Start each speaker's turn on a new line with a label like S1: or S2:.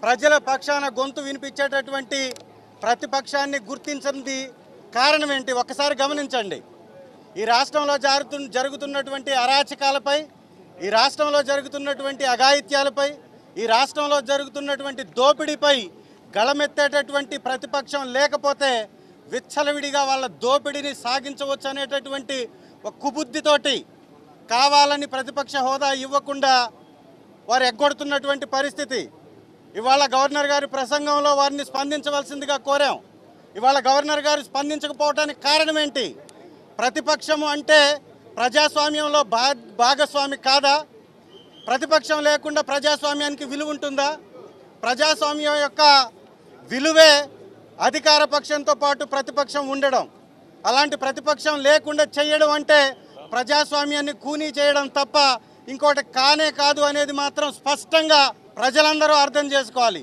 S1: ప్రజల పక్షాన గొంతు వినిపించేటటువంటి ప్రతిపక్షాన్ని గుర్తించింది కారణం ఏంటి? ఒక్కసారి గమనించండి. ఈ రాష్ట్రంలో జరుగుతున్నటువంటి అరాచకాలపై, ఈ రాష్ట్రంలో జరుగుతున్నటువంటి అఘాయిత్యాలపై, ఈ రాష్ట్రంలో జరుగుతున్నటువంటి దోపిడీపై గళమెత్తేటటువంటి ప్రతిపక్షం లేకపోతే విచ్చలవిడిగా వాళ్ళ దోపిడీని సాగించవచ్చు అనేటటువంటి ఒక కుబుద్ధితోటి కావాలని ప్రతిపక్ష హోదా ఇవ్వకుండా వారు ఎగ్గొడుతున్నటువంటి పరిస్థితి. ఇవాళ గవర్నర్ గారి ప్రసంగంలో వారిని స్పందించవలసిందిగా కోరాం. ఇవాళ గవర్నర్ గారు స్పందించకపోవడానికి కారణం ఏంటి? ప్రతిపక్షము అంటే ప్రజాస్వామ్యంలో భాగస్వామి కాదా? ప్రతిపక్షం లేకుండా ప్రజాస్వామ్యానికి విలువ ఉంటుందా? ప్రజాస్వామ్యం యొక్క విలువే అధికార పక్షంతో పాటు ప్రతిపక్షం ఉండడం. అలాంటి ప్రతిపక్షం లేకుండా చేయడం అంటే ప్రజాస్వామ్యాన్ని కూనీ చేయడం తప్ప ఇంకోటి కానే కాదు అనేది మాత్రం స్పష్టంగా ప్రజలందరూ అర్థం చేసుకోవాలి.